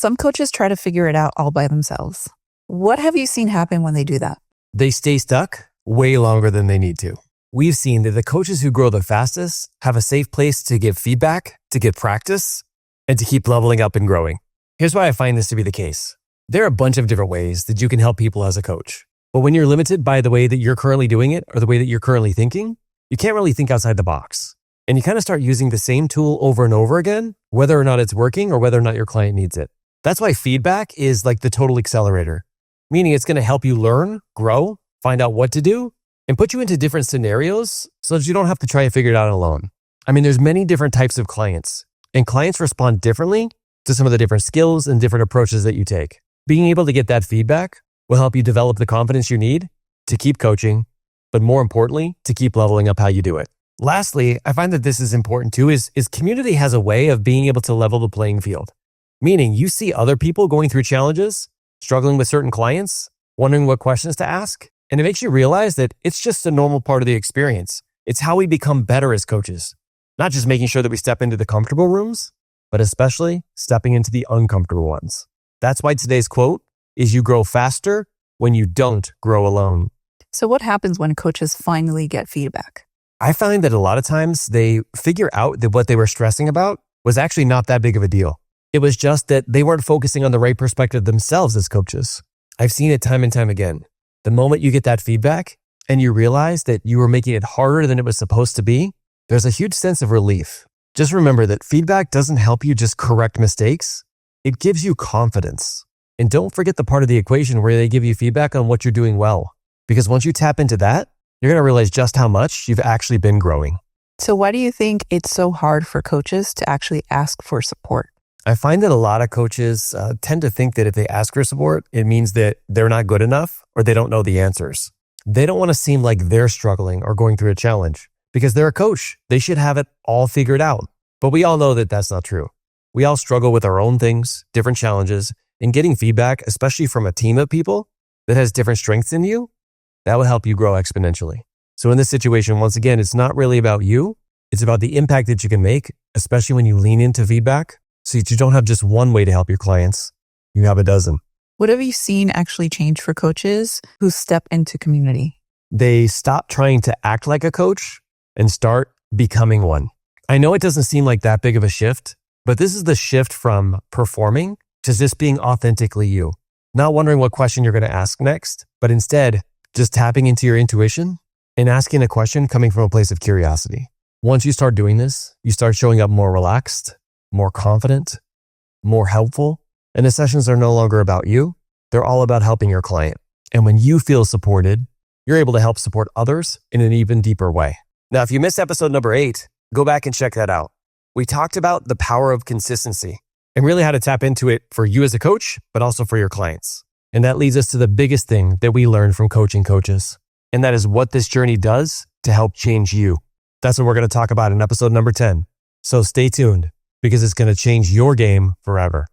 Some coaches try to figure it out all by themselves. What have you seen happen when they do that? They stay stuck way longer than they need to. We've seen that the coaches who grow the fastest have a safe place to give feedback, to get practice, and to keep leveling up and growing. Here's why I find this to be the case. There are a bunch of different ways that you can help people as a coach. But when you're limited by the way that you're currently doing it or the way that you're currently thinking, you can't really think outside the box. And you kind of start using the same tool over and over again, whether or not it's working or whether or not your client needs it. That's why feedback is like the total accelerator, meaning it's going to help you learn, grow, find out what to do, and put you into different scenarios so that you don't have to try to figure it out alone. I mean, there's many different types of clients, and clients respond differently to some of the different skills and different approaches that you take. Being able to get that feedback will help you develop the confidence you need to keep coaching, but more importantly, to keep leveling up how you do it. Lastly, I find that this is important too, is community has a way of being able to level the playing field. Meaning you see other people going through challenges, struggling with certain clients, wondering what questions to ask, and it makes you realize that it's just a normal part of the experience. It's how we become better as coaches, not just making sure that we step into the comfortable rooms, but especially stepping into the uncomfortable ones. That's why today's quote is you grow faster when you don't grow alone. So what happens when coaches finally get feedback? I find that a lot of times they figure out that what they were stressing about was actually not that big of a deal. It was just that they weren't focusing on the right perspective themselves as coaches. I've seen it time and time again. The moment you get that feedback and you realize that you were making it harder than it was supposed to be, there's a huge sense of relief. Just remember that feedback doesn't help you just correct mistakes. It gives you confidence. And don't forget the part of the equation where they give you feedback on what you're doing well. Because once you tap into that, you're going to realize just how much you've actually been growing. So why do you think it's so hard for coaches to actually ask for support? I find that a lot of coaches tend to think that if they ask for support, it means that they're not good enough or they don't know the answers. They don't want to seem like they're struggling or going through a challenge because they're a coach. They should have it all figured out. But we all know that that's not true. We all struggle with our own things, different challenges, and getting feedback, especially from a team of people that has different strengths than you, that will help you grow exponentially. So in this situation, once again, it's not really about you. It's about the impact that you can make, especially when you lean into feedback, so that you don't have just one way to help your clients. You have a dozen. What have you seen actually change for coaches who step into community? They stop trying to act like a coach and start becoming one. I know it doesn't seem like that big of a shift, but this is the shift from performing to just being authentically you. Not wondering what question you're going to ask next, but instead just tapping into your intuition and asking a question coming from a place of curiosity. Once you start doing this, you start showing up more relaxed, more confident, more helpful, and the sessions are no longer about you. They're all about helping your client. And when you feel supported, you're able to help support others in an even deeper way. Now, if you missed episode number 8, go back and check that out. We talked about the power of consistency and really how to tap into it for you as a coach, but also for your clients. And that leads us to the biggest thing that we learned from coaching coaches. And that is what this journey does to help change you. That's what we're going to talk about in episode number 10. So stay tuned because it's going to change your game forever.